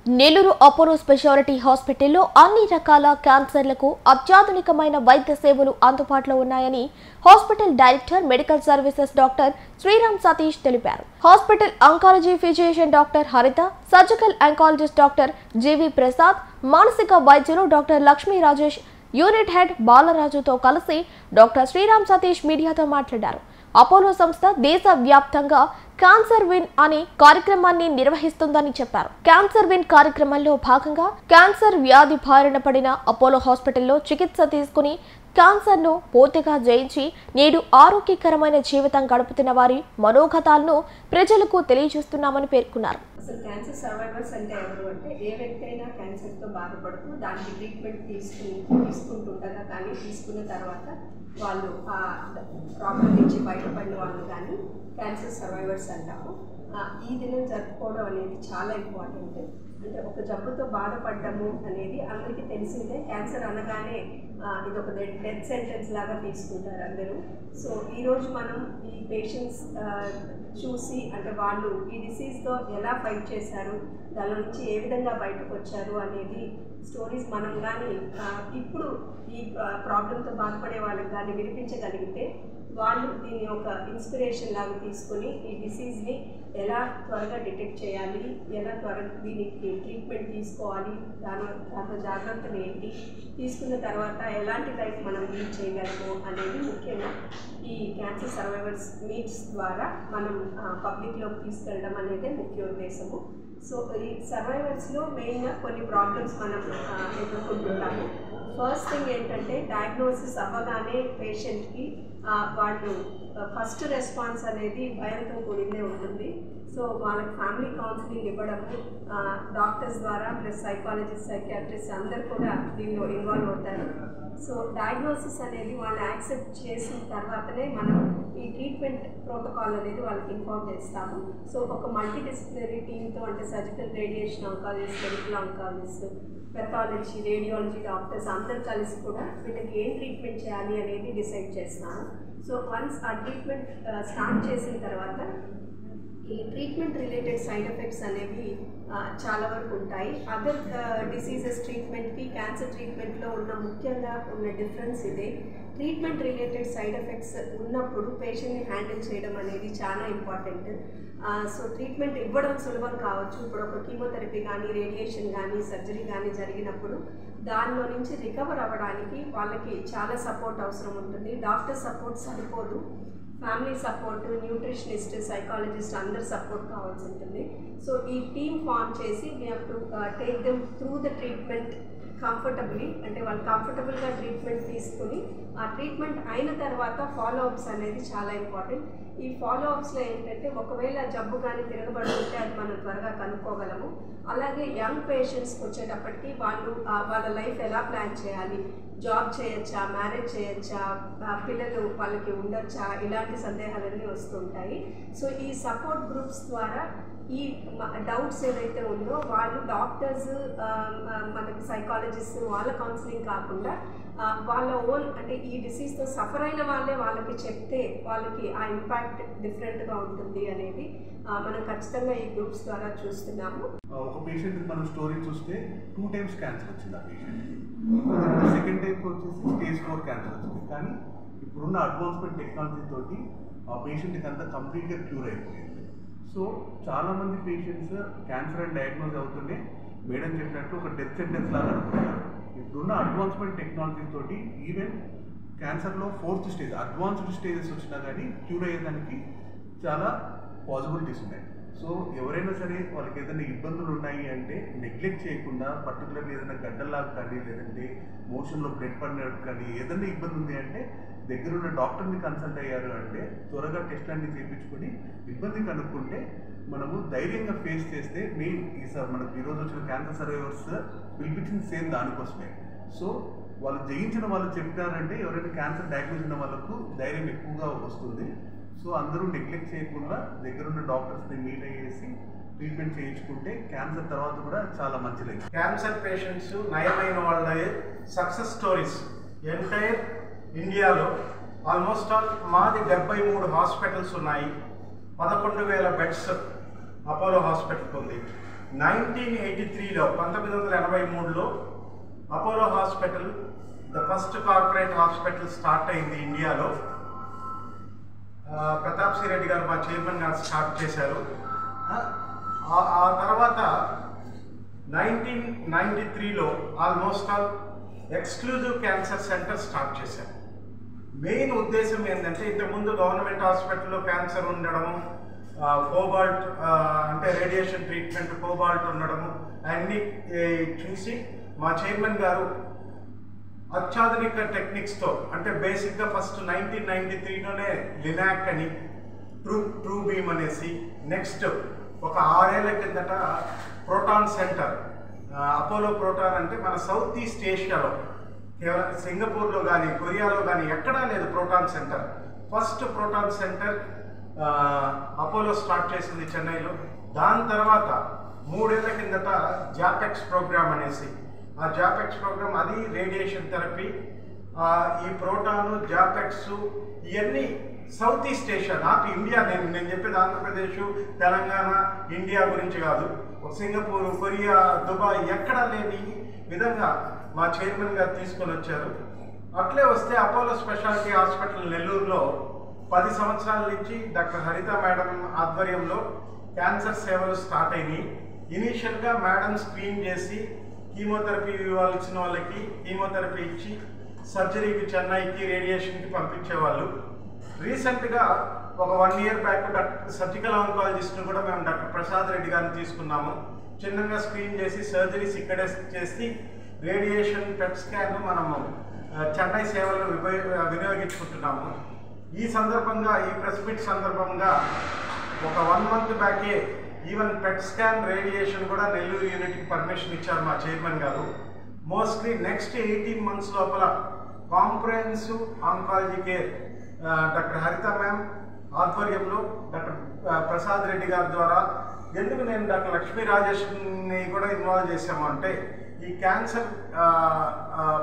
Nellore Apollo speciality హాస్పిటల్లో అన్ని రకాల క్యాన్సర్లకు అత్యాధునికమైన వైద్య సేవలు అందుబాటులో ఉన్నాయని hospital director medical services doctor Sriram Satish తెలిపారు. Hospital oncology physician doctor Haritha, surgical oncologist doctor GV Prasad, మానసిక వైద్యులు doctor Lakshmi Rajesh, unit head బాలరాజుతో కలిసి డాక్టర్ శ్రీరామ్ సతీష్ మీడియాతో మాట్లాడారు. అపోలో సంస్థ దేశవ్యాప్తంగా క్యాన్సర్ విన్ అనే కార్యక్రమాన్ని నిర్వహిస్తుందని చెప్పారు. క్యాన్సర్ విన్ కార్యక్రమంలో భాగంగా క్యాన్సర్ వ్యాధి బారిన పడిన అపోలో హాస్పిటల్లో చికిత్స తీసుకుని క్యాన్సర్ ను పూర్తిగా జయించి నేడు ఆరోగ్యకరమైన జీవితం గడుపుతున్న వారి మనోగతాలను ప్రజలకు తెలియజేస్తున్నామని పేర్కొన్నారు. అసలు క్యాన్సర్ సర్వైవర్స్ అంటే ఎవరు అంటే ఏ వ్యక్తి అయినా క్యాన్సర్తో బాధపడుతూ దానికి ట్రీట్మెంట్ తీసుకుంటుండగా కానీ తీసుకున్న తర్వాత వాళ్ళు ఆ ప్రాబ్లం నుంచి బయటపడిన వాళ్ళు కానీ క్యాన్సర్ సర్వైవర్స్ అంటాము. ఈ దినం జరుపుకోవడం అనేది చాలా ఇంపార్టెంట్. అంటే ఒక జబ్బుతో బాధపడము అనేది అందరికీ తెలిసిందే. క్యాన్సర్ అనగానే ఇది ఒక డెత్ సెంటెన్స్ లాగా తీసుకుంటారు అందరూ. సో ఈరోజు మనం ఈ పేషెంట్స్ చూసి అంటే వాళ్ళు ఈ డిసీజ్తో ఎలా ఫైట్ చేశారు, దాని నుంచి ఏ విధంగా బయటకు వచ్చారు అనేది స్టోరీస్ మనం కానీ ఇప్పుడు ఈ ప్రాబ్లంతో బాధపడే వాళ్ళకి కానీ వినిపించగలిగితే వాళ్ళు దీన్ని ఒక ఇన్స్పిరేషన్ లాగా తీసుకొని ఈ డిసీజ్ని ఎలా త్వరగా డిటెక్ట్ చేయాలి, ఎలా త్వరగా దీనికి ట్రీట్మెంట్ తీసుకోవాలి, దాంట్లో జాగ్రత్తలు ఏంటి, తీసుకున్న తర్వాత ఎలాంటి లైఫ్ మనం లీడ్ చేయగలము అనేది ముఖ్యంగా ఈ క్యాన్సర్ సర్వైవర్స్ మీట్స్ ద్వారా మనం పబ్లిక్లోకి తీసుకెళ్ళడం అనేది ముఖ్య ఉద్దేశము. సో ఈ సర్వైవర్స్లో మెయిన్గా కొన్ని ప్రాబ్లమ్స్ మనం ఎదుర్కొంటుంటాము. ఫస్ట్ థింగ్ ఏంటంటే డయాగ్నోసిస్ అవ్వగానే పేషెంట్కి వాళ్ళు ఫస్ట్ రెస్పాన్స్ అనేది భయంతో కూడిందే ఉంటుంది. సో వాళ్ళకి ఫ్యామిలీ కౌన్సిలింగ్ ఇవ్వడము డాక్టర్స్ ద్వారా ప్లస్ సైకాలజిస్ట్, సైకియాట్రిస్ట్ అందరు కూడా దీనిలో ఇన్వాల్వ్ అవుతారు. సో డయాగ్నోసిస్ అనేది వాళ్ళు యాక్సెప్ట్ చేసిన తర్వాతనే మనం ఈ ట్రీట్మెంట్ ప్రోటోకాల్ అనేది వాళ్ళకి ఇన్ఫార్మ్ చేస్తాము. సో ఒక మల్టీడిసిప్లినరీ టీమ్తో అంటే surgical, radiation oncologist, medical oncologist, pathology, radiology doctors అందరు కలిసి కూడా వీళ్ళకి ఏం ట్రీట్మెంట్ చేయాలి అనేది డిసైడ్ చేస్తాము. సో వన్స్ ఆ ట్రీట్మెంట్ స్టార్ట్ చేసిన తర్వాత ఈ ట్రీట్మెంట్ రిలేటెడ్ సైడ్ ఎఫెక్ట్స్ అనేవి చాలా వరకు ఉంటాయి. అదర్ డిసీజెస్ ట్రీట్మెంట్కి క్యాన్సర్ ట్రీట్మెంట్లో ముఖ్యంగా ఉన్న డిఫరెన్స్ ఇదే. ట్రీట్మెంట్ రిలేటెడ్ సైడ్ ఎఫెక్ట్స్ ఉన్నప్పుడు పేషెంట్ని హ్యాండిల్ చేయడం అనేది చాలా ఇంపార్టెంట్. సో ట్రీట్మెంట్ ఇవ్వడం సులభం కావచ్చు. ఇప్పుడు ఒక కీమోథెరపీ కానీ, రేడియేషన్ కానీ, సర్జరీ కానీ జరిగినప్పుడు దానిలో నుంచి రికవర్ అవ్వడానికి వాళ్ళకి చాలా సపోర్ట్ అవసరం ఉంటుంది. డాక్టర్ సపోర్ట్ సరిపోదు, ఫ్యామిలీ సపోర్ట్, న్యూట్రిషనిస్ట్, సైకాలజిస్ట్ అందరు సపోర్ట్ కావాల్సి ఉంటుంది. సో ఈ టీమ్ ఫామ్ చేసి we have to take them through the treatment comfortably. అంటే వాళ్ళు కంఫర్టబుల్గా ట్రీట్మెంట్ తీసుకుని ఆ ట్రీట్మెంట్ అయిన తర్వాత ఫాలోఅప్స్ అనేది చాలా ఇంపార్టెంట్. ఈ ఫాలోఅప్స్లో ఏంటంటే ఒకవేళ జబ్బు కానీ తిరగబడుతుంటే అది మనం త్వరగా కనుక్కోగలము. అలాగే యంగ్ పేషెంట్స్కి వచ్చేటప్పటికి వాళ్ళు వాళ్ళ లైఫ్ ఎలా ప్లాన్ చేయాలి, జాబ్ చేయొచ్చా, మ్యారేజ్ చేయొచ్చా, పిల్లలు వాళ్ళకి ఉండొచ్చా, ఇలాంటి సందేహాలన్నీ వస్తుంటాయి. సో ఈ సపోర్ట్ గ్రూప్స్ ద్వారా ఈ డౌట్స్ ఏదైతే ఉందో వాళ్ళు డాక్టర్స్, మనకి సైకాలజిస్ట్ వాళ్ళ కౌన్సిలింగ్ కాకుండా వాళ్ళ ఓన్ అంటే ఈ డిసీజ్తో సఫర్ అయిన వాళ్ళే వాళ్ళకి చెప్తే వాళ్ళకి ఆ ఇంపాక్ట్ డిఫరెంట్గా ఉంటుంది అనేది మనం ఖచ్చితంగా ఈ గ్రూప్స్ ద్వారా చూస్తున్నాము. ఒక పేషెంట్ మనం స్టోరీ చూస్తే 2 times క్యాన్సర్ వచ్చింది ఆ పేషెంట్. సెకండ్ టైం వచ్చేసి స్టేజ్ 4 క్యాన్సర్ వచ్చింది. కానీ ఇప్పుడున్న అడ్వాన్స్మెంట్ టెక్నాలజీ తోటి ఆ పేషెంట్కి అంతా కంప్లీట్గా క్యూర్ అయిపోయింది. సో చాలామంది పేషెంట్స్ క్యాన్సర్ అని డయాగ్నోజ్ అవుతుంటే మేడం చెప్పినట్టు ఒక డెత్ సెంటెన్స్ లాగా అనుకుంటున్నారు. ఇప్పుడున్న అడ్వాన్స్మెంట్ టెక్నాలజీ తోటి ఈవెన్ క్యాన్సర్లో 4th స్టేజ్ అడ్వాన్స్డ్ స్టేజెస్ వచ్చినా కానీ క్యూర్ అయ్యేదానికి చాలా పాసిబిలిటీస్ ఉన్నాయి. సో ఎవరైనా సరే వాళ్ళకి ఏదైనా ఇబ్బందులు ఉన్నాయి అంటే నెగ్లెక్ట్ చేయకుండా, పర్టికులర్లీ ఏదైనా గడ్డల్లాగా కానీ లేదంటే మోషన్లో బ్లడ్ పడినట్టు కానీ ఏదైనా ఇబ్బంది ఉంది అంటే దగ్గరున్న డాక్టర్ని కన్సల్ట్ అయ్యారు అంటే త్వరగా టెస్ట్ అన్ని చేయించుకొని ఇబ్బంది కనుక్కుంటే మనము ధైర్యంగా ఫేస్ చేస్తే మెయిన్ మనకు ఈరోజు వచ్చిన క్యాన్సర్ సర్వైవర్స్ పిలిపించిన సేమ్ దానికోసమే. సో వాళ్ళు జయించిన వాళ్ళు చెప్పారంటే ఎవరైనా క్యాన్సర్ డయాగ్నోజ్ ఉన్న వాళ్ళకు ధైర్యం ఎక్కువగా వస్తుంది. సో అందరూ నెగ్లెక్ట్ చేయకుండా దగ్గరున్న డాక్టర్స్ని మీట్ అయ్యేసి ట్రీట్మెంట్ చేయించుకుంటే క్యాన్సర్ తర్వాత కూడా చాలా మంచిది. క్యాన్సర్ పేషెంట్స్ నయమైన వాళ్ళ సక్సెస్ స్టోరీస్ ఎంటైర్ ఇండియాలో ఆల్మోస్ట్ ఆల్ మాది 73 హాస్పిటల్స్ ఉన్నాయి. 11,000 బెడ్స్ అపోలో హాస్పిటల్కి ఉంది. 1983లో 1983లో Apollo hospital the first corporate hospital start అయింది ఇండియాలో. ప్రతాప్ సి రెడ్డి గారు మా చైర్మన్ గారు స్టార్ట్ చేశారు. ఆ తర్వాత 1993లో almost all exclusive cancer centre start చేశారు. మెయిన్ ఉద్దేశం ఏంటంటే ఇంతకుముందు గవర్నమెంట్ హాస్పిటల్లో క్యాన్సర్ ఉండడము, కోబాల్ట్ అంటే రేడియేషన్ ట్రీట్మెంట్ కోబాల్ట్ ఉండడము అన్నీ చూసి మా చైర్మన్ గారు అత్యాధునిక టెక్నిక్స్తో అంటే బేసిక్గా ఫస్ట్ 1993లోనే లినాక్ అని ట్రూ బీమ్ అనేసి, నెక్స్ట్ ఒక 6 ఏళ్ల కిందట ప్రోటాన్ సెంటర్ అపోలో ప్రోటాన్ అంటే మన సౌత్ ఈస్ట్ ఏషియాలో కేవలం సింగపూర్లో కానీ కొరియాలో కానీ ఎక్కడా లేదు proton centre. First proton centre Apollo start చేసింది చెన్నైలో. దాని తర్వాత 3 ఏళ్ల కిందట జాపెక్స్ ప్రోగ్రామ్ అనేసి, ఆ జాపెక్స్ ప్రోగ్రామ్ అది రేడియేషన్ థెరపీ. ఈ ప్రోటాను జాపెక్స్ ఇవన్నీ south east Asia, not India. నేను చెప్పేది ఆంధ్రప్రదేశ్ తెలంగాణ ఇండియా గురించి కాదు. సింగపూర్ కొరియా దుబాయ్ ఎక్కడా లేని విధంగా మా చైర్మన్ గారు తీసుకొని వచ్చారు. అట్లే వస్తే అపోలో స్పెషాలిటీ హాస్పిటల్ నెల్లూరులో 10 సంవత్సరాల నుంచి డాక్టర్ హరిత మేడం ఆధ్వర్యంలో క్యాన్సర్ సేవలు స్టార్ట్ అయినాయి. ఇనీషియల్గా మేడం స్క్రీన్ చేసి కీమోథెరపీ ఇవ్వాల్సిన వాళ్ళకి కీమోథెరపీ ఇచ్చి సర్జరీకి చెన్నైకి రేడియేషన్కి పంపించేవాళ్ళు. రీసెంట్గా ఒక 1 ఇయర్ బ్యాక్ సర్జికల్ ఆంకాలజిస్ట్ను కూడా మేము డాక్టర్ ప్రసాద్ రెడ్డి గారిని తీసుకున్నాము. చిన్నగా స్క్రీన్ చేసి సర్జరీస్ ఇక్కడే చేసి రేడియేషన్ పెట్ స్కాన్ మనము చెన్నై సేవలను వినియోగించుకుంటున్నాము. ఈ సందర్భంగా ఈ ప్రెస్ మీట్ సందర్భంగా ఒక 1 మంత్ బ్యాకే ఈవెన్ పెట్ స్కాన్ రేడియేషన్ కూడా నెల్లూరు యూనిట్కి పర్మిషన్ ఇచ్చారు మా చైర్మన్ గారు. మోస్ట్లీ నెక్స్ట్ 18 months లోపల comprehensive oncology care doctor Haritha ma'am ఆధ్వర్యంలో డాక్టర్ ప్రసాద్ రెడ్డి గారి ద్వారా, ఎందుకు నేను డాక్టర్ లక్ష్మీ రాజేష్ని కూడా ఇన్వాల్వ్ చేశాము అంటే ఈ క్యాన్సర్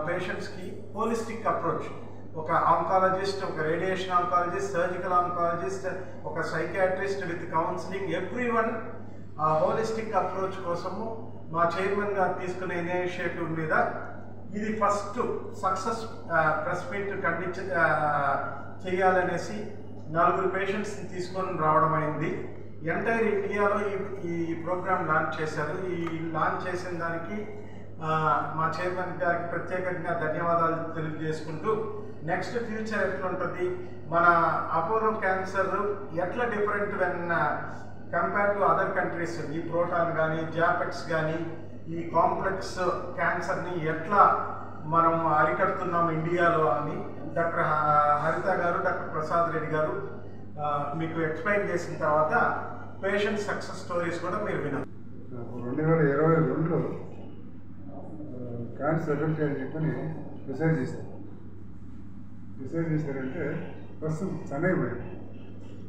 పేషెంట్స్కి హోలిస్టిక్ అప్రోచ్, ఒక ఆంకాలజిస్ట్, ఒక రేడియేషన్ ఆంకాలజిస్ట్, సర్జికల్ ఆంకాలజిస్ట్, ఒక psychiatrist with counselling, everyone holistic approach కోసము మా చైర్మన్ గారు తీసుకునే ఇనిషియేటివ్ మీద ఇది ఫస్ట్ సక్సెస్ ప్రెస్ మీట్ చేయాలనేసి 4 పేషెంట్స్ని తీసుకొని రావడం అయింది. ఎంటైర్ ఇండియాలో ఈ ప్రోగ్రామ్ లాంచ్ చేశారు. ఈ లాంచ్ చేసిన దానికి మా చైర్మన్ గారికి ప్రత్యేకంగా ధన్యవాదాలు తెలియజేసుకుంటూ, నెక్స్ట్ ఫ్యూచర్ ఎట్లా ఉంటుంది, మన అపోలో క్యాన్సర్ ఎట్లా different when compare to other countries, ఈ ప్రోటాన్ కానీ జాపెక్స్ కానీ ఈ కాంప్లెక్స్ క్యాన్సర్ని ఎట్లా మనం అరికడుతున్నాం ఇండియాలో అని డాక్టర్ హరిత గారు, డాక్టర్ ప్రసాద్ రెడ్డి గారు మీకు ఎక్స్ప్లెయిన్ చేసిన తర్వాత పేషెంట్ సక్సెస్ స్టోరీస్ కూడా మీరు వినాలి. 2022లో క్యాన్సర్ ఎఫెక్ట్ అని చెప్పని డిసైడ్ చేశారంటే ఫస్ట్ చెన్నై పోయింది.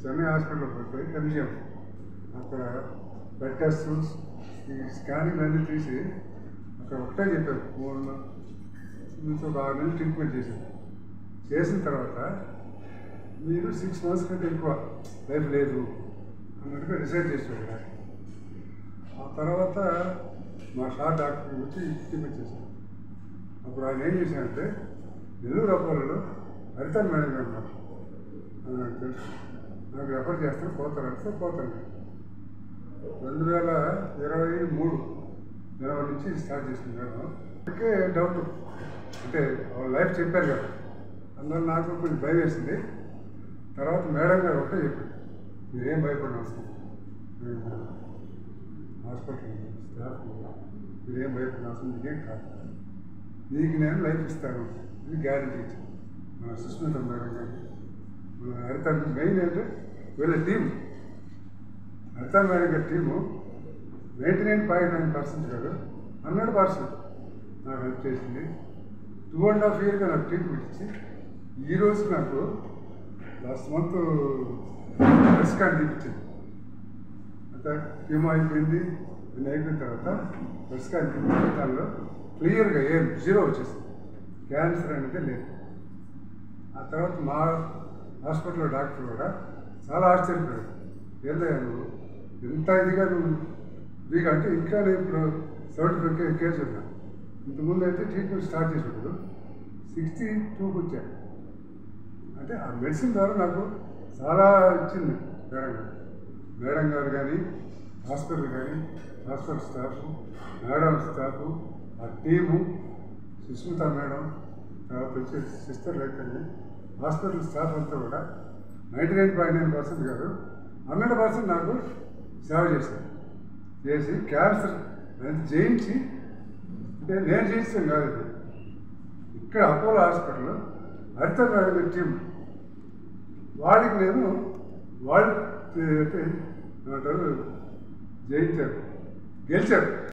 చెన్నై హాస్పిటల్కి పోయి ఎంజిఎం అక్కడ బ్లడ్ టెస్ట్ ఈ స్కానింగ్ అన్నీ తీసి అక్కడ ఒకటే చెప్పారు, 3 నుంచి ఒక 6 నెలలు ట్రీట్మెంట్ చేసిన తర్వాత మీరు 6 months కంటే ఎక్కువ లైఫ్ లేదు అన్నట్టుగా డిసైడ్ చేశారు. ఆ తర్వాత మా షార్ డాక్టర్ వచ్చి ట్రీట్మెంట్ చేశారు. అప్పుడు ఆయన ఏం చేశారంటే నెల్లూరు అపోలో హరిత మేడం గారు ఉన్నారు, నాకు తెలుసు, నాకు రెఫర్ చేస్తాను పోతారంటే పోతాను. 2023 జనవరి నుంచి స్టార్ట్ చేసింది మేడం. అందుకే డౌట్ అంటే లైఫ్ చెప్పారు కదా, అందువల్ల నాకు కొంచెం భయం వేసింది. తర్వాత మేడం గారు ఒకటే చెప్పారు, మీరేం భయపడిన అవసరం, హాస్పిటల్ స్టాఫ్ మీరేం భయపడిన అవసరం మీకేం కాదు, మీకు నేను లైఫ్ ఇస్తాను ఇది గ్యారంటీ ఇచ్చాను. మన సుస్మిత మేడం గారు, మన హరిత మెయిన్ అంటే వీళ్ళ టీం, హరిత మేడం గారి టీము 99.9% కాదు 100% నాకు హెల్ప్ చేసింది. 2.5 years నాకు ట్రీట్మెంట్ ఇచ్చి ఈరోజు నాకు లాస్ట్ మంత్ స్కాన్ తీపించింది. అంతా కీమో అయిపోయింది, నేను అయిపోయిన తర్వాత స్కాన్ తీపించి దానిలో క్లియర్గా ఏం 0 వచ్చేసింది, క్యాన్సర్ అనేది లేదు. ఆ తర్వాత మా హాస్పిటల్లో డాక్టర్ కూడా చాలా ఆశ్చర్యపోయాడు, ఏంటయ్యా నువ్వు ఎంత ఇదిగా నువ్వు ఫ్రీగా అంటే ఇంకా నేను ఇప్పుడు 75 కేసు ఉన్నా. ఇంతకుముందు అయితే ట్రీట్మెంట్ స్టార్ట్ చేసినప్పుడు 62కి వచ్చాను. అంటే ఆ మెడిసిన్ ద్వారా నాకు చాలా ఇచ్చింది మేడం గారు కానీ, హాస్పిటల్ కానీ, హాస్పిటల్ స్టాఫ్, మేడం స్టాఫ్, ఆ టీము, సుస్మిత మేడం, తర్వాత వచ్చే సిస్టర్ లేకని హాస్పిటల్ స్టాఫ్ అంతా కూడా 99.9% కాదు 100% నాకు సేవ చేశారు. చేసి క్యాన్సర్ జయించి, అంటే నేను చేయించాను కాదు, ఇది ఇక్కడ అపోలో హాస్పిటల్లో హరిత మేడం టీం వాళ్ళకి నేను వాళ్ళు ఏమంటారు జయించారు, గెలిచారు.